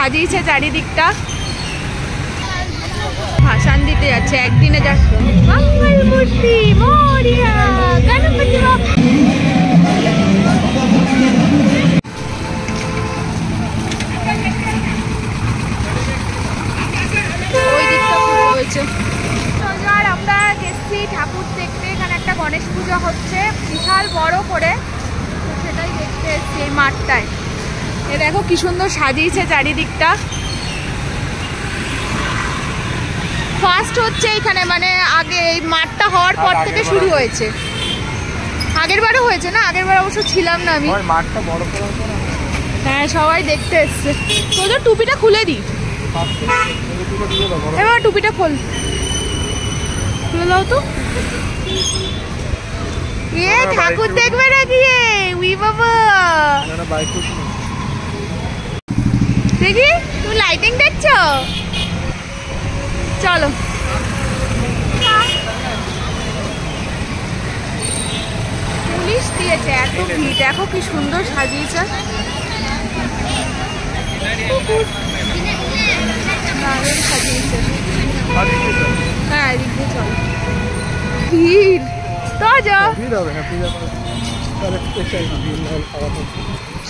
সাজিয়েছে চারিদিকটা। ভাসান দিতে যাচ্ছে একদিনে যাচ্ছে। মঙ্গলমূর্তি মরিয়া গণপতি বাপ্পা। ওই দিকটা পুরো হয়েছে। আর আমরা গেছি ঠাকুর দেখতে। এখানে একটা গণেশ পূজা হচ্ছে বিশাল বড় করে, সেটাই দেখতে এসছি এই মাঠটায়। এ দেখো কি সুন্দর সাজিয়েছে চারিদিকটা। ফার্স্ট হচ্ছে এখানে, মানে আগে এই মাঠটা হওয়ার পর থেকে শুরু হয়েছে। আগের বারও হয়েছে না? আগের বার অবশ্য ছিলাম না আমি। মাঠটা বড় করে হ্যাঁ, সবাই দেখতে এসছে। তোদের টুপিটা খুলে দি, এবার টুপিটা খুলে দাও তো। এ ঠাকুর দেখবে নাকি? উই বাবা, দেখি তুমি লাইটিং দেখছো? চলো। পুলিশ দিয়েছে, এত ভিড়। দেখো কি সুন্দর সাজিয়েছে। সাজিয়েছে। হ্যাঁ, এদিক দিয়ে চলো। ভিড় তো যাও,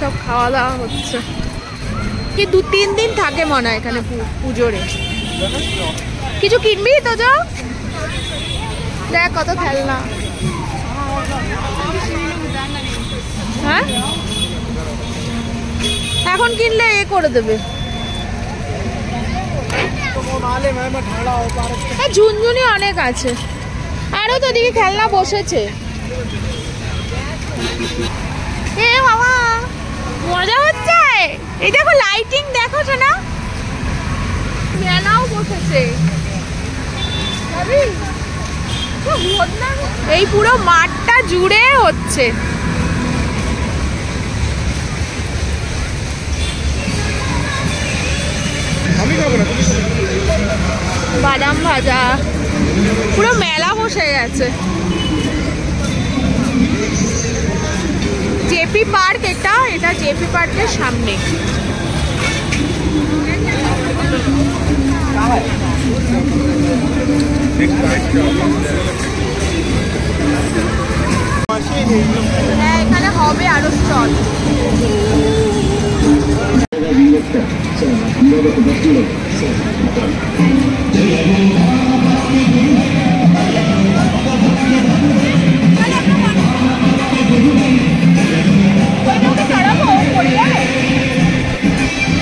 সব খাওয়া দাওয়া হচ্ছে। কি 2-3 দিন থাকে মনে হয় এখানে পুজোরে। কিছু কিনবি তো যাও, দেখ কত খেলনা। হ্যাঁ, এখন কিনলে এ করে দেবে। ঝুনঝুনি অনেক আছে, আরো তো দিকে খেলনা বসেছে। এ বাবা, মজা হচ্ছে। এই দেখো লাইটিং, দেখো না, মেলাও বসেছে। এই পুরো মাঠটা জুড়ে হচ্ছে। বাদাম ভাজা, পুরো মেলা বসে গেছে। জেপি পার্ক, এটা জেপি পার্কের সামনে। হ্যাঁ, এখানে হবে আরো স্টল।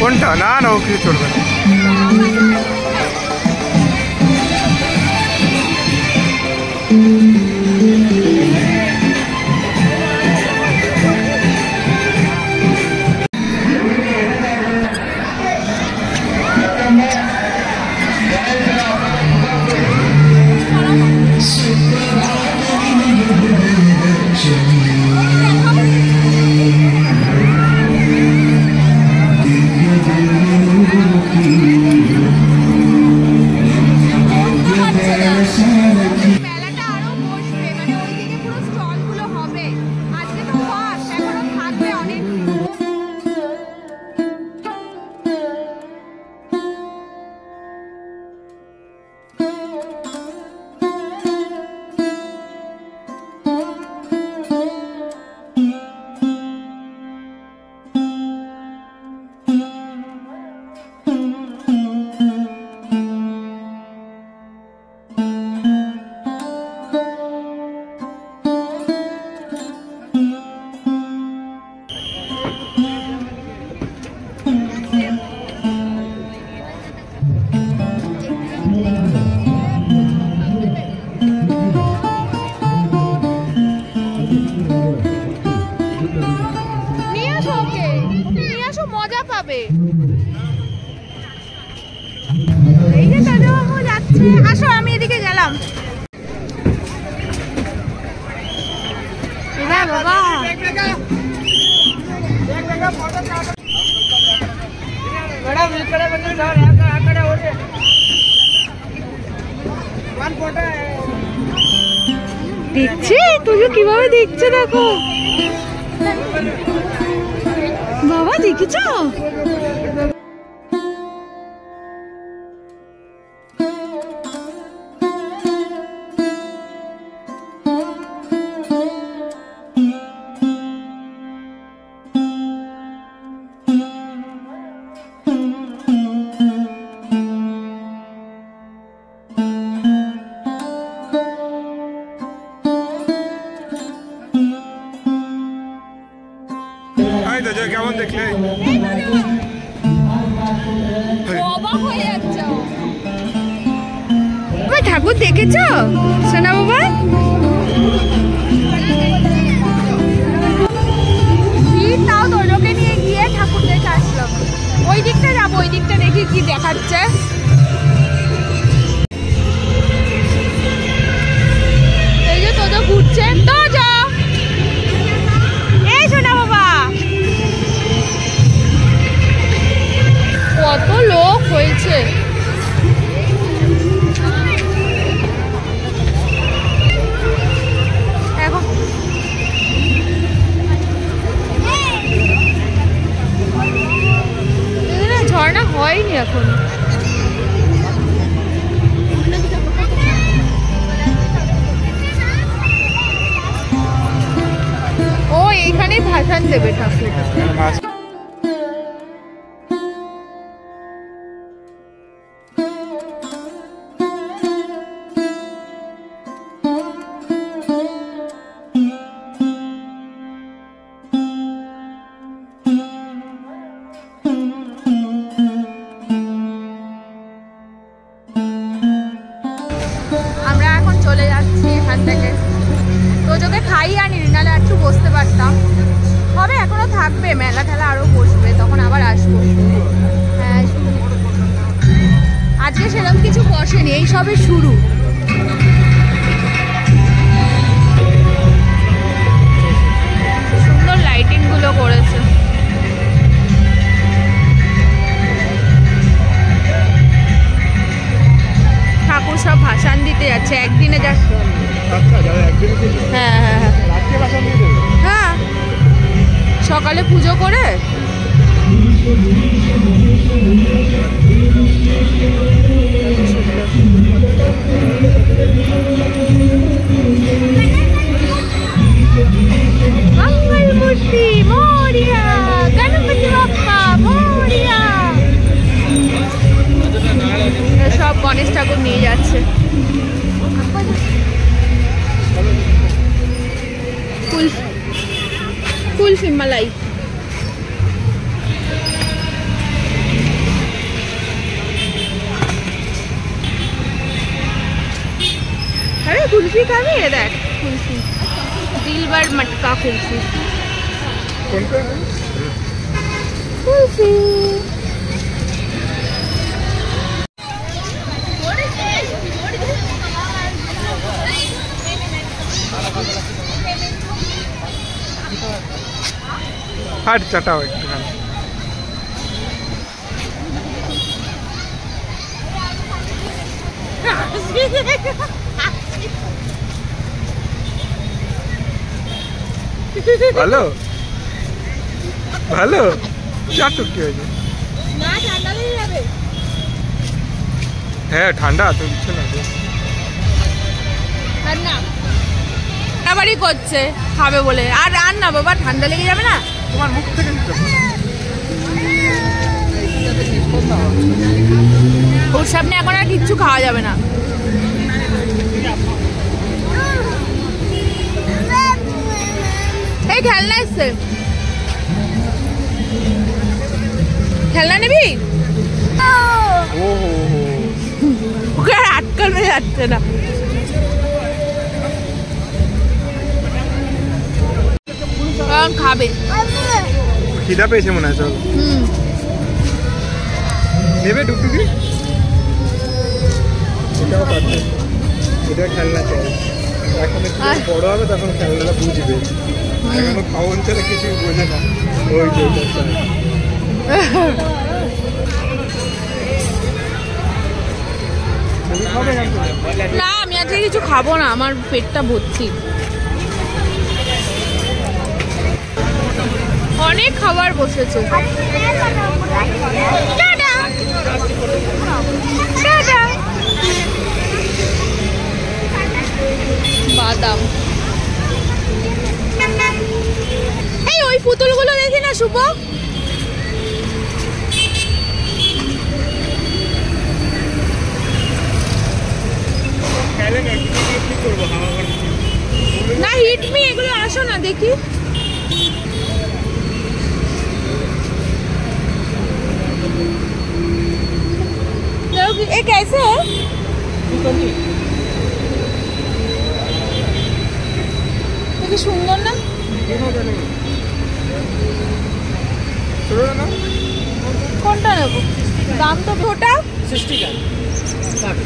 কোনটা? না না, ও কিছু চলবে না। পাবে। এই যে দাদা যাচ্ছে, আসো আমি এদিকে গেলাম। বাবা দেখছে তুই কিভাবে দেখছে, দেখো বাবা দেখেছ। এই তো কেমন দেখলে অবাক হয়ে যাচ্ছে তুমি ঠাকুর দেখেছো সোনা বাবা? তাও দোলকে নিয়ে গিয়ে ঠাকুর দেখে আসলাম। ওই দিকটা যাবো, ওই দিকটা দেখি কি দেখাচ্ছে। এই যে তোজো ঘুরছে, তোজো এই সোনা বাবা। কত লোক হয়েছে। এখন ঝর্ণা হয়নি এখন। ও এইখানেই ভাসান দেবে ঠাকুর। আমরা এখন চলে যাচ্ছি এখান থেকে। তোজোকে খাই আনিনি, নাহলে একটু বসতে পারতাম। হবে এখনো থাকবে, মেলা ঠেলা আরো বসবে, তখন আবার আসবো। হ্যাঁ আজকে সেরকম কিছু বসেনি, এই সবে শুরু। সুন্দর লাইটিং গুলো করেছে। ঠাকুর সব ভাসান দিতে যাচ্ছে একদিনে যাচ্ছে। হ্যাঁ হ্যাঁ হ্যাঁ হ্যাঁ, সকালে পুজো করে মঙ্গলমূর্তি মোরিয়া, গণপতি বাপ্পা মোরিয়া। সব গণেশ ঠাকুর নিয়ে যাচ্ছে। কুলফি মালাই। আরে কুলফি খাবি? দেখ কুলফি, দিলবার মটকা কুলফি। কুলফি হাট চাটাও একটুখানি। ভালো ভালো চাটুক কি হয়েছে? হ্যাঁ ঠান্ডা তো ইচ্ছে না, বাড়ি করছে খাবে বলে। আর রান না বাবা, ঠান্ডা লেগে যাবে না তোমার মুখ থেকে। ওর সামনে এখন আর কিচ্ছু খাওয়া যাবে না। এই খেলনা এসছে, খেলনা নিবি? ওকে আর আটকানো যাচ্ছে না। খাবে, খিদা পেয়েছে মনে হয়। চল নেবে টুকটুকি। এটাও পাচ্ছে, এটা খেলনা চাই। এখন একটু বড় হবে তখন খেলনাটা বুঝবে, এখনো খাওয়া অঞ্চলে কিছু বোঝে না। ওই যে না, আমি আজকে কিছু খাবো না, আমার পেটটা ভর্তি। অনেক খাবার বসেছে। বাদাম। এই ওই পুতুলগুলো দেখি না শুভ। না হিটমি, এগুলো আসো না দেখি। ये कैसे है? ये सुंदर ना? কোনটা নেব? দাম তো ছোটা 60 का 60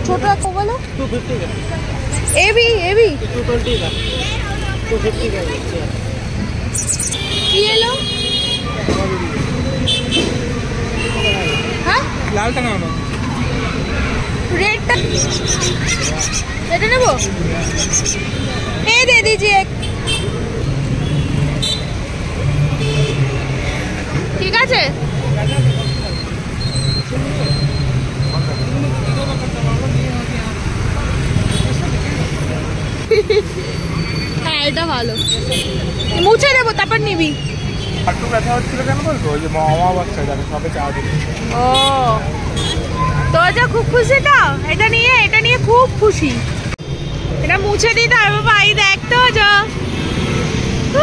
ছোটা কো বলো 250 का এবি 220 का 250 का কি এলো? হ্যাঁ লালটা নাও না, रेडটা এটা নেব ये दे दीजिए ঠিক আছে হ্যাঁ এটা ভালো মুছে দেবো তারপর নিবি একটু ব্যথা হচ্ছিল কেন বলতো? ওই যে অমাবস্যা যাবে সবে চা দিবি। ও তো যা খুব খুশি তো এটা নিয়ে খুব খুশি এটা মুছে দিতে হবে ভাই দেখ তো যা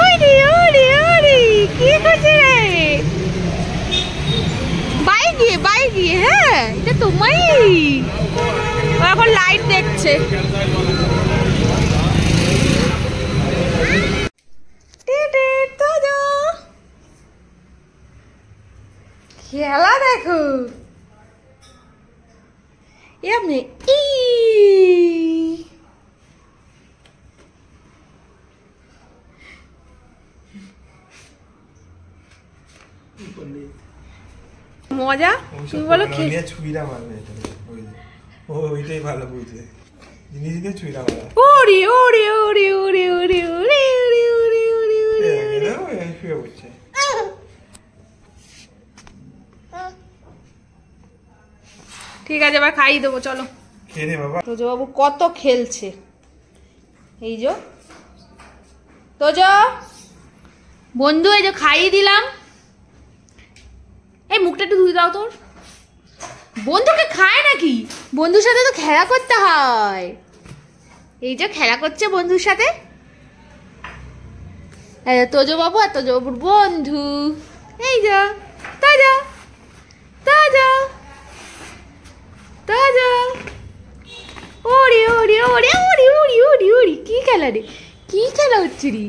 ওরে ওরে ওরে কি খুশি রে বাই গিয়ে হ্যাঁ এটা তোমাই ও এখন লাইট দেখছে খেলা দেখো এমনি মজা তুমি বলো ছুঁইরা মারবে এটা, ওইটাই ভালো বুঝে জিনিস দিয়ে ছুঁইরা মারা। ওরে ওরে ওরে ওরে ওরে ওরে ওরে ওরে ওরে ওরে শুয়ে পড়ছে। ঠিক আছে এবার খাইয়ে দেবো চলো খেয়ে নে বাবা। তোজো বাবু কত খেলছে এই যে বন্ধু এই যে খাইয়ে দিলাম এই মুখটা একটু ধুয়ে দাও তোর বন্ধুকে খায় নাকি বন্ধুর সাথে তো খেলা করতে হয় এই যে খেলা করছে বন্ধুর সাথে তোজো বাবু আর তোজো বাবুর বন্ধু এই যা তাজা তাজা তাজা ওরে ওরে ওরে ওরে ওরে ওরে ওরে কি খেলা রে কি খেলা হচ্ছে রে